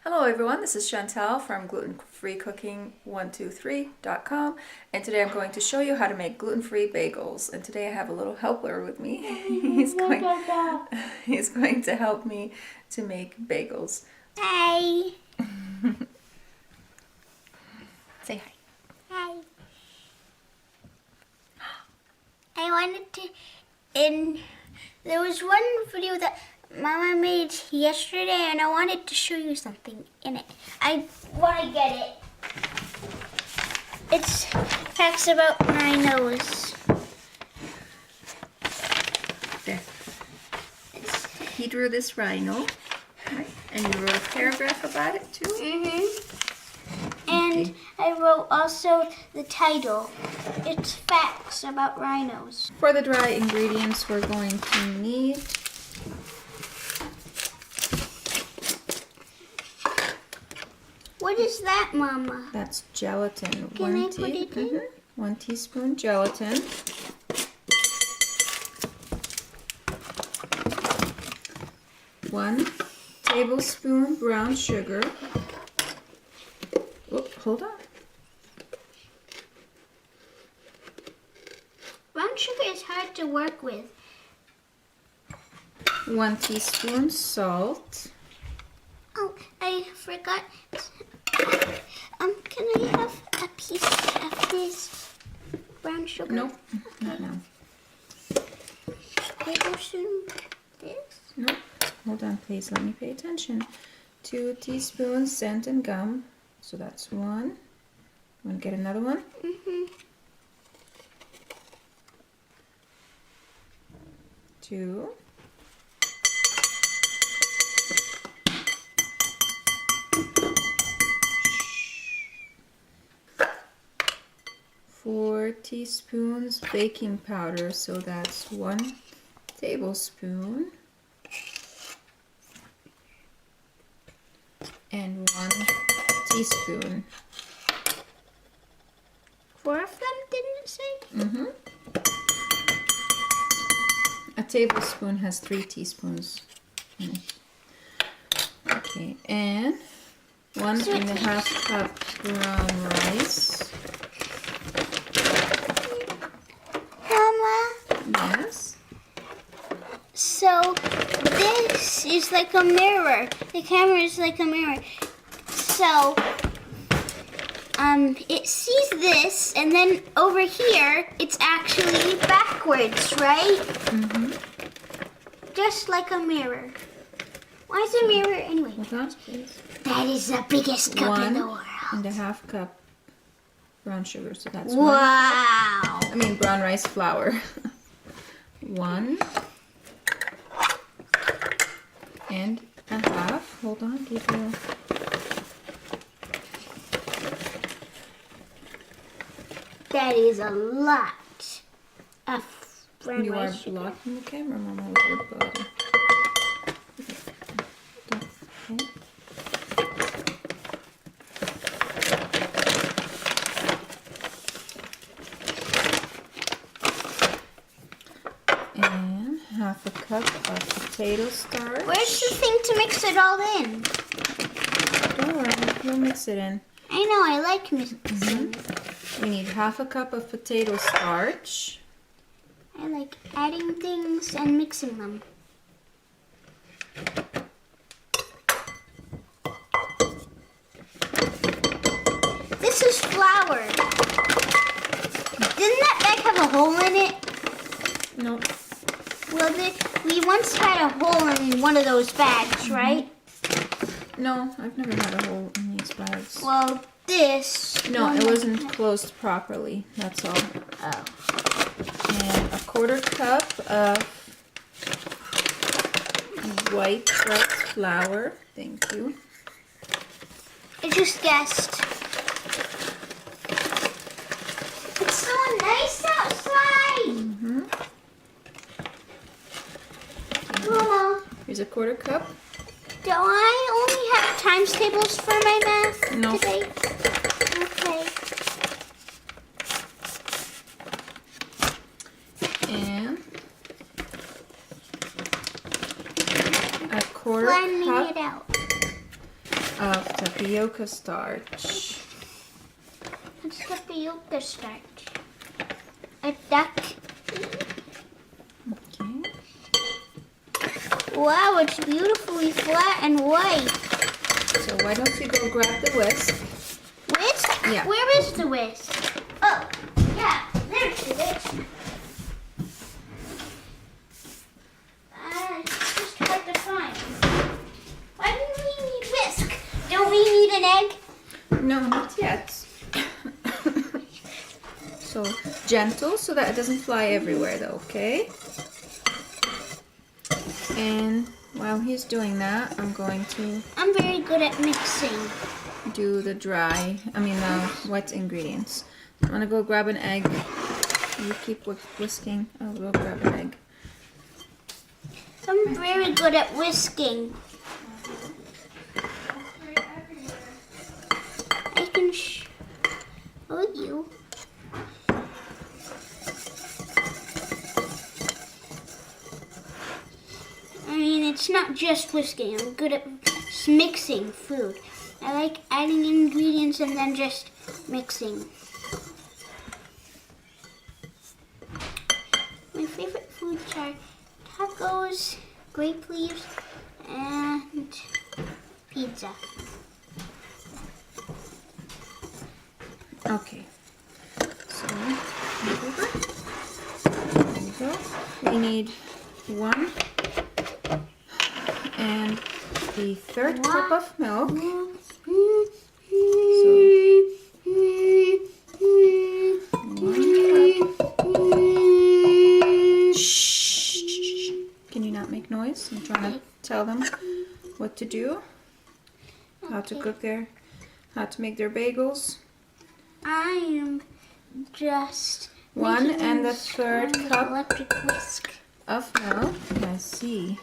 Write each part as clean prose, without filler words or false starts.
Hello everyone, this is Chantel from GlutenFreeCooking123.com, and today I'm going to show you how to make gluten-free bagels. And today I have a little helper with me. he's going to help me to make bagels. Hi. Say hi. Hi. I wanted to, and there was one video that Mama made yesterday, and I wanted to show you something in it. I want to get it. It's facts about rhinos. There. He drew this rhino, right? And you wrote a paragraph about it too? Mm-hmm. And I wrote also the title. It's facts about rhinos. For the dry ingredients, we're going to need What is that, Mama? that's gelatin. Can I put it in? 1 teaspoon gelatin. 1 tablespoon brown sugar. Oh, hold on. Brown sugar is hard to work with. 1 teaspoon salt. Oh, I forgot. Can I have a piece of this brown sugar? Nope, not now. Tablespoon this? Nope. Hold on, please. Let me pay attention. 2 teaspoons xanthan gum. So that's 1. Want to get another one? Mm-hmm. 2. 4 teaspoons baking powder, so that's 1 tablespoon. And 1 teaspoon. 4 of them, didn't it say? Mm-hmm. A tablespoon has 3 teaspoons in it. Okay, and 1.5 cup brown rice. Mama, Yes. so this is like a mirror. The camera is like a mirror. So, it sees this, and then over here, it's actually backwards, right? Mm-hmm. Just like a mirror. Why is a mirror anyway? Hold on, please. That is the biggest cup in the world. 1.5 cup brown sugar, so that's Wow. brown rice flour. 1.5. Hold on, Gabriel. That is a lot of brown You are rice sugar. blocking the camera, Mama, with your body. Okay. And 1/2 cup of potato starch. Where's the thing to mix it all in? Don't worry, we'll mix it in. I know, I like mixing. We need 1/2 cup of potato starch. I like adding things and mixing them. This is flour. Didn't that bag have a hole in it? Nope. Well, we once had a hole in one of those bags, right? No, I've never had a hole in these bags. Well, this... No, one it wasn't closed properly, that's all. Oh. And 1/4 cup of white rice flour. Thank you. I just guessed. It's so nice outside! Mm-hmm. Mama, Here's 1/4 cup. do I only have times tables for my math No. today? Okay. And 1/4 Blending cup it out. of tapioca starch. What's tapioca starch? A duck. Okay. Wow, it's beautifully flat and white. So why don't you go grab the whisk? Whisk? Yeah. Where is the whisk? Oh, yeah, there's the whisk. It's just hard to find. Why do we need whisk? Don't we need an egg? No, not yet. So gentle so that it doesn't fly everywhere though, okay? And while he's doing that, I'm going to I'm very good at mixing. do the wet ingredients. I'm gonna go grab an egg. You keep whisking. I'll go grab an egg. I'm very good at whisking. I can show you. I mean, it's not just whisking. I'm good at mixing food. I like adding ingredients and then just mixing. My favorite foods are tacos, grape leaves, and pizza. Okay. So there you go. We need 1 and the 1/3 cup of milk. So 1 cup. Shh. Can you not make noise? I'm trying to tell them what to do, how to cook how to make their bagels. I am just 1 making and the this 1/3 with cup electric whisk. of milk. I see.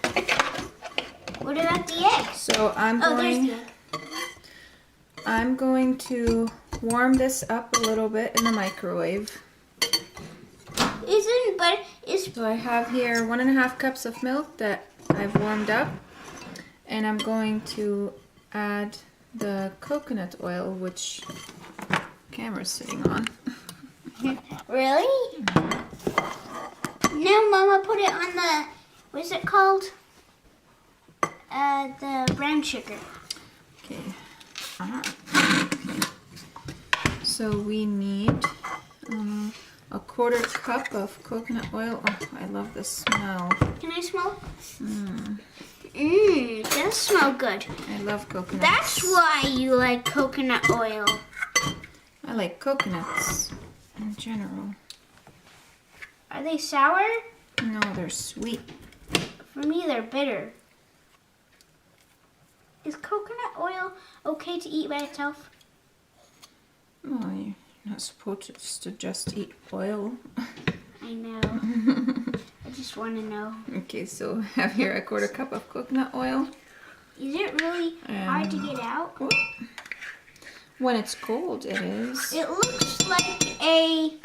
What about the egg? So There's the egg. I'm going to warm this up a little bit in the microwave. Is So I have here 1.5 cups of milk that I've warmed up, and I'm going to add the coconut oil, which the camera's sitting on. really? No, Mama, put it on the, what is it called? The brown sugar. Okay. So we need a 1/4 cup of coconut oil. Oh, I love the smell. Can I smell? It does smell good. I love coconuts. That's why you like coconut oil. I like coconuts in general. Are they sour? No, they're sweet. For me, they're bitter. Is coconut oil okay to eat by itself? Oh, you're not supposed to just eat oil. I know. I just want to know. Okay, so have here a 1/4 cup of coconut oil. Is it really hard to get out? When it's cold, it is. It looks like a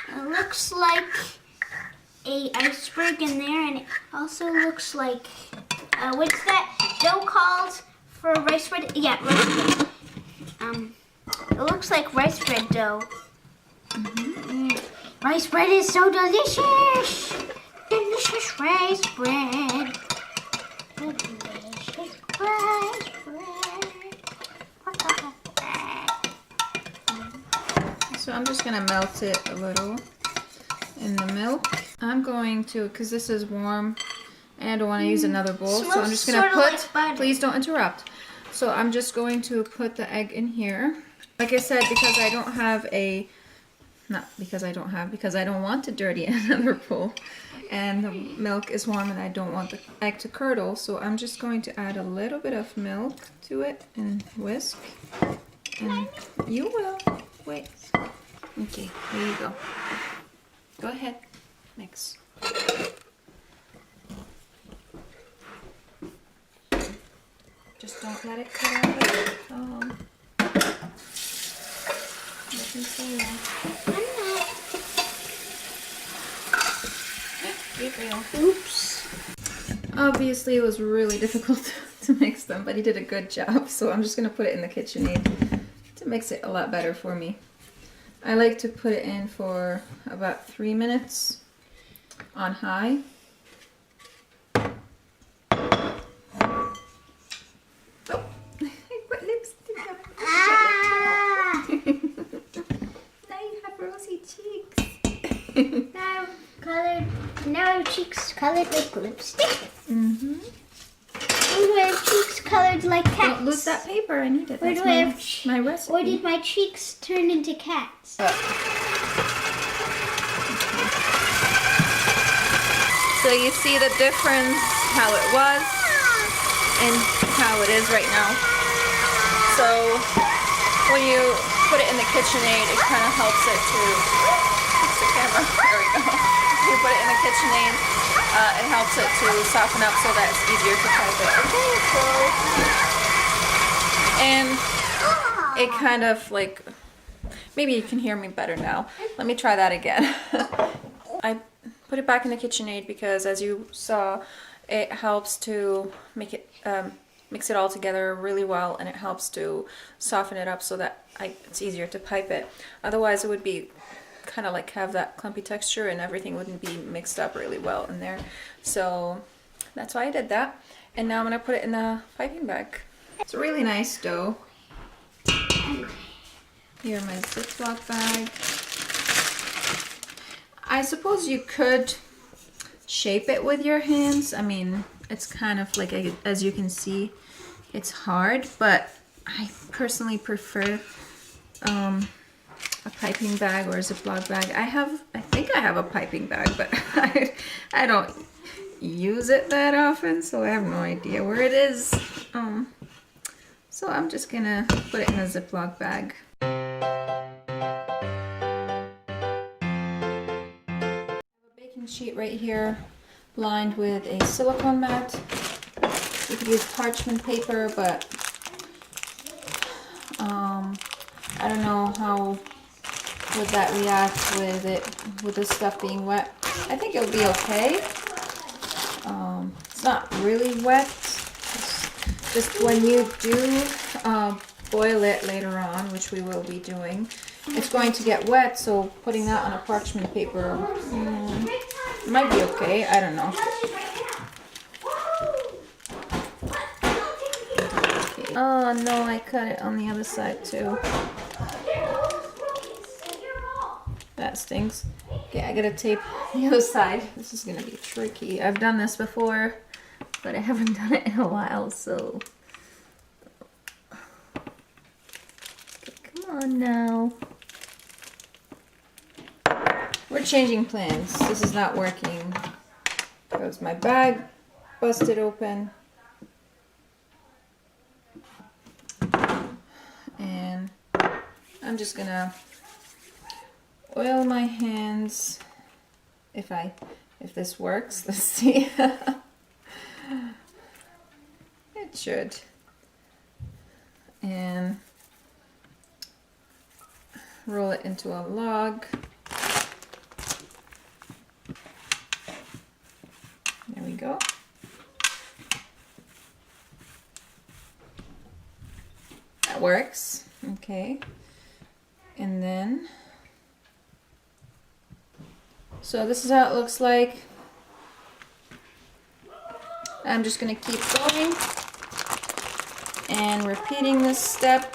it looks like a iceberg in there, and it also looks like what's that dough called for rice bread? Yeah, rice bread. It looks like rice bread dough. Rice bread is so delicious. Delicious rice bread. Delicious rice bread. So I'm just gonna melt it a little in the milk. I'm going to, because this is warm and I don't want to use another bowl, so I'm just gonna put, please don't interrupt. So I'm just going to put the egg in here. Like I said, because I don't have a, because I don't want to dirty another bowl. And the milk is warm and I don't want the egg to curdle, so I'm just going to add a little bit of milk to it and whisk. And you will. Wait. Okay, here you go. Go ahead. Mix. Just don't let it cut out of it. Let me see that. Be real. Oops. Obviously, it was really difficult to mix them, but he did a good job. So I'm just going to put it in the KitchenAid to mix it a lot better for me. I like to put it in for about 3 minutes on high. Oh, I put lipstick on. Now you have rosy cheeks. Now cheeks colored like lipstick. Mm-hmm. Where do I have cheeks colored like cats? Don't lose that paper. I need it. Where That's do I have my recipe. Or did my cheeks turn into cats? So you see the difference, how it was and how it is right now. So when you put it in the KitchenAid, it kind of helps it to, fix the camera, there we go. You put it in the KitchenAid, it helps it to soften up so that it's easier to type it. Okay, so, and it kind of like, maybe you can hear me better now. Let me try that again. I put it back in the KitchenAid because, as you saw, it helps to make it mix it all together really well, and it helps to soften it up so that it's easier to pipe it. Otherwise, it would be kind of like have that clumpy texture, and everything wouldn't be mixed up really well in there. So that's why I did that. And now I'm gonna put it in the piping bag. It's a really nice dough. Here, my Ziploc bag. I suppose you could shape it with your hands. I mean, it's kind of like, as you can see, it's hard, but I personally prefer a piping bag or a Ziploc bag. I think I have a piping bag, but I don't use it that often, so I have no idea where it is. So I'm just gonna put it in a Ziploc bag. Sheet right here lined with a silicone mat. You could use parchment paper, but I don't know how would that react with the stuff being wet. I think it'll be okay. It's not really wet. It's just when you do boil it later on, which we will be doing, it's going to get wet, so putting that on a parchment paper might be okay. I don't know. Okay. Oh no, I cut it on the other side too. That stinks. Okay, I gotta tape the other side. This is gonna be tricky. I've done this before, but I haven't done it in a while, so. Okay, come on now. We're changing plans. This is not working because my bag busted open. And I'm just gonna oil my hands if this works. Let's see. It should. And roll it into a log. There we go. That works. Okay. And then, so this is how it looks like. I'm just going to keep going and repeating this step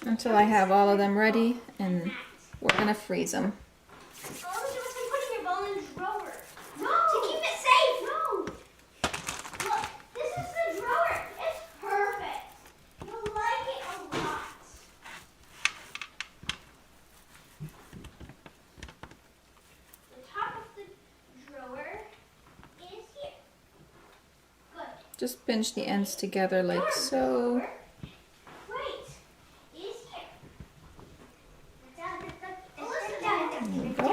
until I have all of them ready, and we're going to freeze them. Just pinch the ends together like so. There we go.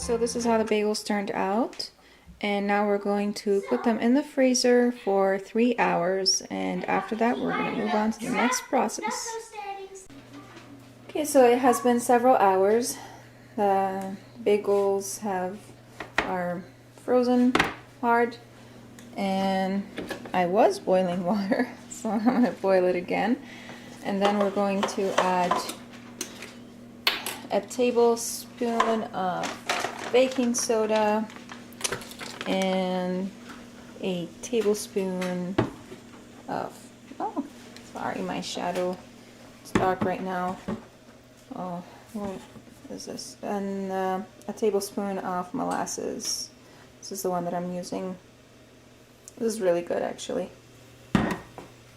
So this is how the bagels turned out. And now we're going to put them in the freezer for 3 hours. And after that, we're going to move on to the next process. Okay, so it has been several hours. The bagels are frozen hard. And I was boiling water, so I'm going to boil it again. And then we're going to add a tablespoon of baking soda and a tablespoon of, oh, sorry, my shadow is dark right now. Oh, what is this? And a tablespoon of molasses. This is the one that I'm using. This is really good, actually.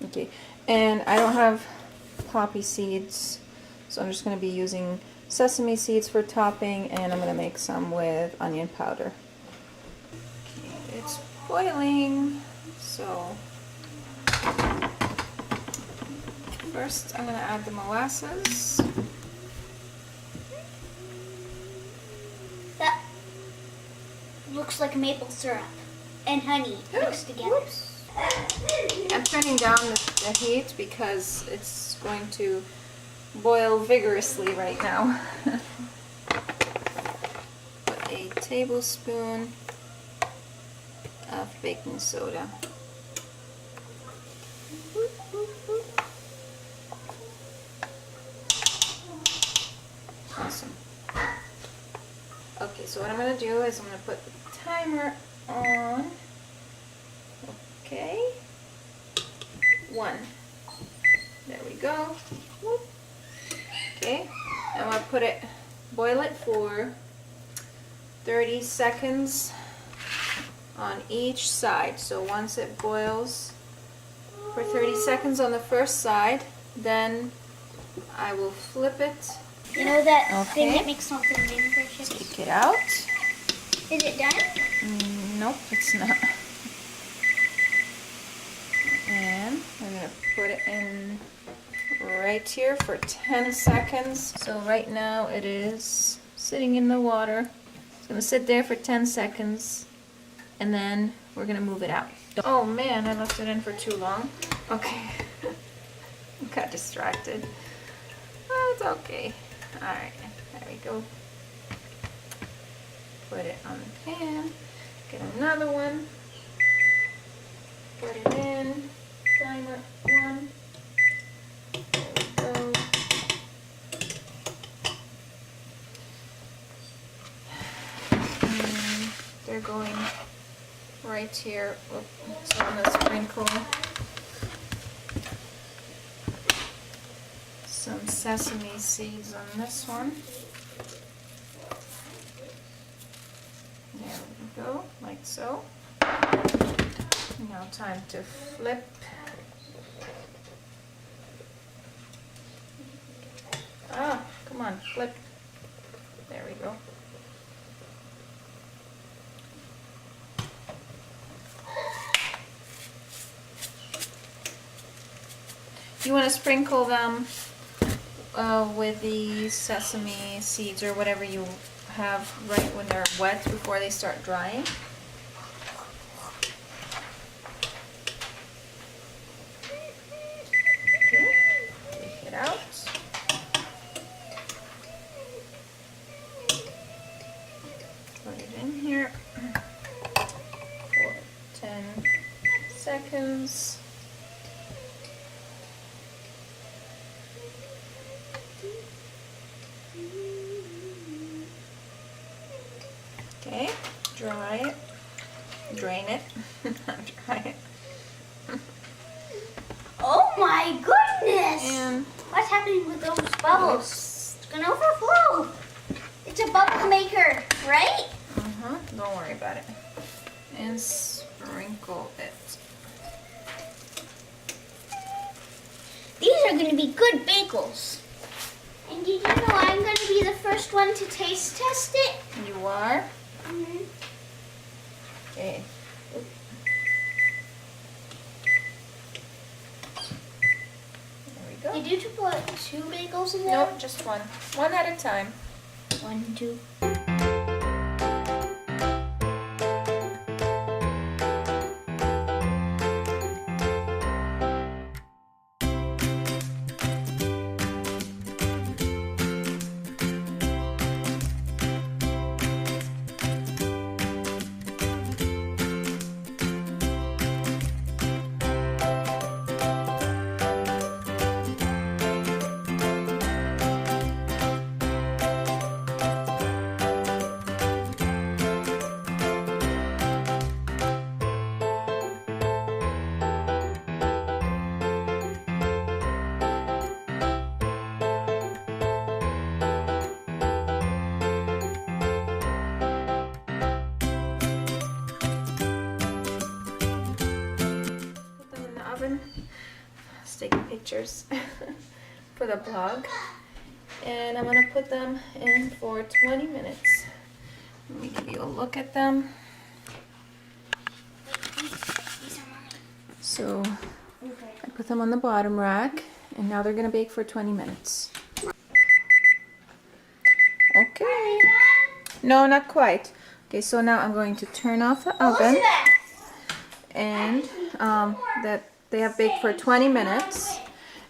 Okay, and I don't have poppy seeds, so I'm just going to be using sesame seeds for topping, and I'm going to make some with onion powder. Okay, it's boiling, so first I'm going to add the molasses. That looks like maple syrup and honey mixed together. Whoops. I'm turning down the heat because it's going to boil vigorously right now. Put a tablespoon of baking soda. Awesome. Okay, so what I'm going to do is I'm going to put the timer on. Okay. 1. There we go. Whoop. Okay. Now I'm going to boil it for 30 seconds on each side. So once it boils for 30 seconds on the first side, then I will flip it. You know that thing that makes something in for chips? Take it out. Is it done? Nope, it's not. And I'm going to put it in right here for 10 seconds. So right now it is sitting in the water. It's going to sit there for 10 seconds and then we're going to move it out. Oh man, I left it in for too long. Okay. Got distracted. Oh, it's okay. Alright, there we go. Put it on the pan. Get another one. Put it in. Timer 1. There we go. And they're going right here. Oop, so I'm gonna sprinkle some sesame seeds on this one. There we go, like so. Now time to flip. Ah, come on, flip. There we go. You want to sprinkle them with the sesame seeds or whatever you have right when they're wet before they start drying. Okay, take it out. Put it in here for 10 seconds. Okay, dry it, drain it, dry it. Oh my goodness! And what's happening with those bubbles? It's gonna overflow. It's a bubble maker, right? Don't worry about it. And sprinkle it. These are gonna be good bagels. And did you know I'm gonna be the first one to taste test it? You are? Mm-hmm. Okay. There we go. Did you put 2 bagels in there? Nope, just one. One at a time. 1, 2. oven. Just taking pictures for the blog. And I'm gonna put them in for 20 minutes. Let me give you a look at them. So I put them on the bottom rack, and now they're gonna bake for 20 minutes. Okay. No, not quite. Okay, so now I'm going to turn off the oven, and that they have baked for 20 minutes.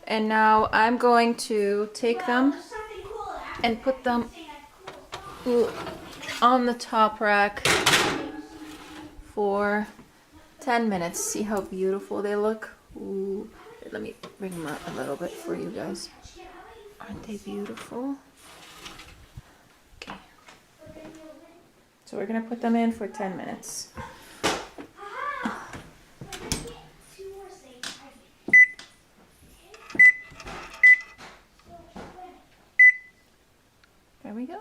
And now I'm going to take them and put them on the top rack for 10 minutes. See how beautiful they look? Ooh. Let me bring them up a little bit for you guys. Aren't they beautiful? Okay. So we're gonna put them in for 10 minutes. There we go.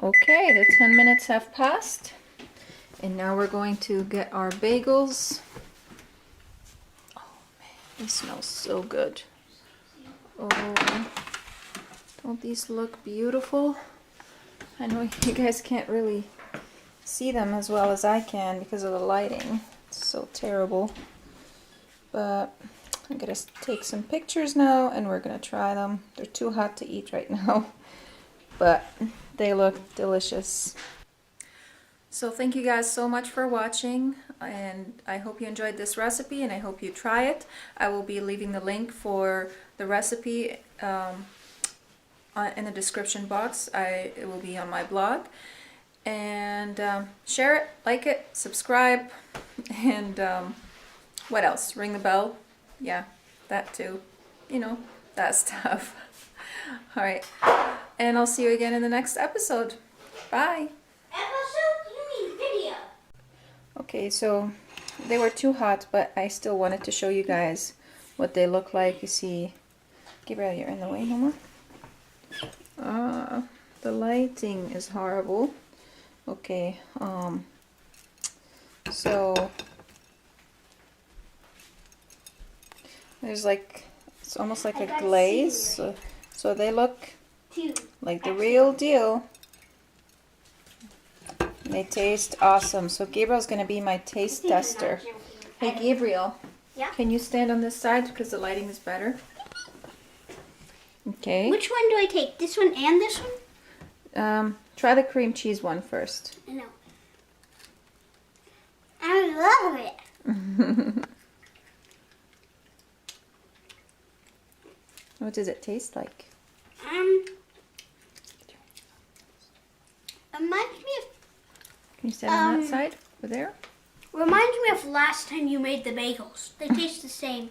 Okay, the 10 minutes have passed. And now we're going to get our bagels. Oh man, they smell so good. Oh, don't these look beautiful? I know you guys can't really see them as well as I can because of the lighting. It's so terrible. But I'm gonna take some pictures now and we're gonna try them. They're too hot to eat right now, but they look delicious. So thank you guys so much for watching, and I hope you enjoyed this recipe and I hope you try it. I will be leaving the link for the recipe in the description box. It will be on my blog. And share it, like it, subscribe, and what else? Ring the bell. Yeah, that too. You know, that stuff. Alright, and I'll see you again in the next episode. Bye! Okay, so they were too hot, but I still wanted to show you guys what they look like. You see, Gabriel, you're in the way no more. The lighting is horrible. Okay, so there's like, it's almost like a glaze, so they look like the real deal. They taste awesome. So Gabriel's gonna be my taste tester. Hey Gabriel, yeah? Can you stand on this side because the lighting is better? Okay. Which one do I take? This one and this one? Try the cream cheese one first. I know. I love it. What does it taste like? Reminds me of. Can you stand on that side over there? Reminds me of last time you made the bagels. They taste the same.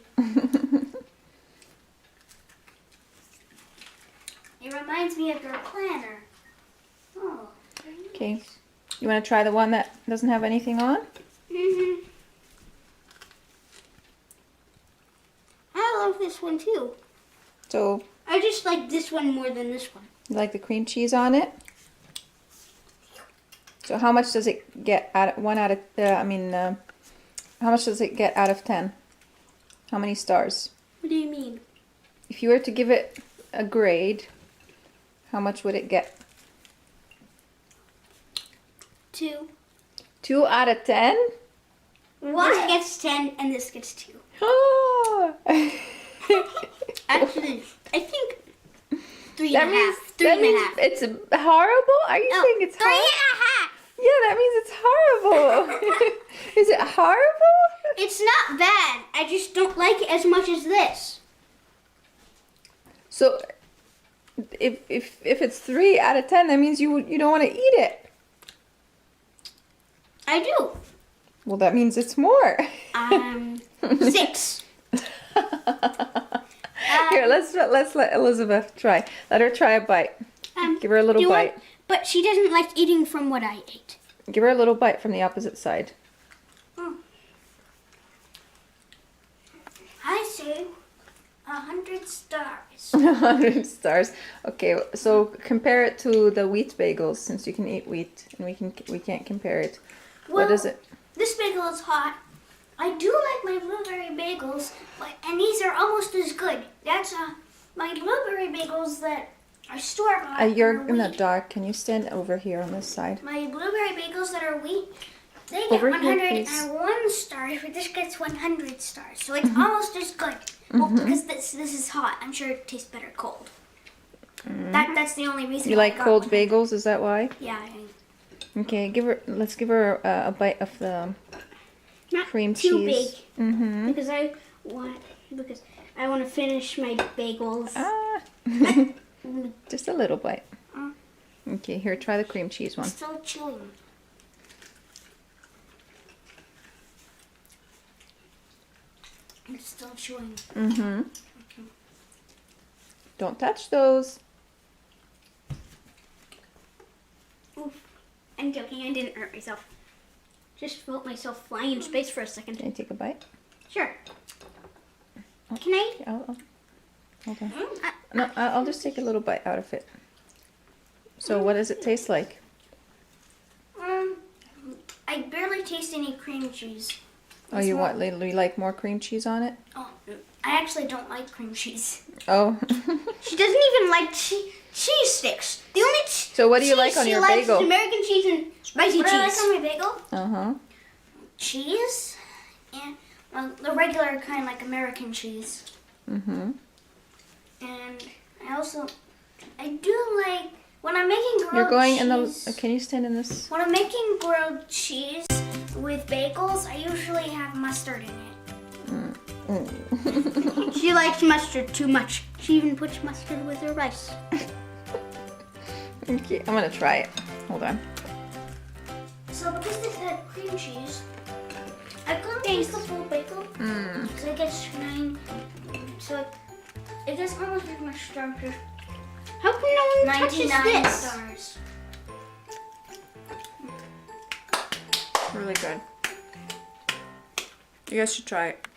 It reminds me of your planner. Oh. Okay. You want to try the one that doesn't have anything on? Mhm. I love this one too. So. I just like this one more than this one. You like the cream cheese on it? So how much does it get out of how much does it get out of 10? How many stars? What do you mean? If you were to give it a grade, how much would it get? 2. 2 out of 10? This gets 10 and this gets 2. Oh. Actually, I think 3.5. That means it's horrible? Are you saying it's horrible? 3.5. Yeah, that means it's horrible. Is it horrible? It's not bad. I just don't like it as much as this. So, if it's 3 out of 10, that means you don't want to eat it. I do. Well, that means it's more. 6. Here, let's let Elizabeth try. Let her try a bite. Give her a little bite. But she doesn't like eating from what I ate. Give her a little bite from the opposite side. Oh. I say 100 stars. 100 stars. Okay, so compare it to the wheat bagels, since you can eat wheat and we can't compare it. Well, what is it? This bagel is hot. I do like my blueberry bagels, and these are almost as good. That's my blueberry bagels that are store-bought. You're in the dark. Can you stand over here on this side? My blueberry bagels that are wheat, they get Over here, 101 stars, but this gets 100 stars. So it's almost as good. Well, because this is hot. I'm sure it tastes better cold. That's the only reason. You like cold bagels? Is that why? Yeah. I think. Okay, let's give her a bite of the cream cheese. Not too big. Mm-hmm. Because I want to finish my bagels. Ah. Just a little bite. Okay, here, try the cream cheese one. I'm still chewing. I'm still chewing. Mm-hmm. Okay. Don't touch those. Oof. I'm joking. I didn't hurt myself. Just felt myself flying in space for a second. Can you take a bite? Sure. Can I? Hold on. No, I'll just take a little bite out of it. So what does it taste like? I barely taste any cream cheese. Oh, you like more cream cheese on it? Oh, I actually don't like cream cheese. Oh. She doesn't even like cheese sticks. The only so what do you like on your bagel? She likes American cheese and spicy cheese. What do I like on my bagel? Uh-huh. Cheese and the regular kind, like American cheese. Mm-hmm. And I do like when I'm making grilled You're going cheese. can you stand in this? When I'm making grilled cheese with bagels, I usually have mustard in it. She likes mustard too much. She even puts mustard with her rice. Okay, I'm gonna try it. Hold on. So because this had cream cheese, I couldn't taste the full bagel. So it gets 9. So it gets almost as much stars. How come no one touches 99 this? stars. Really good. You guys should try it.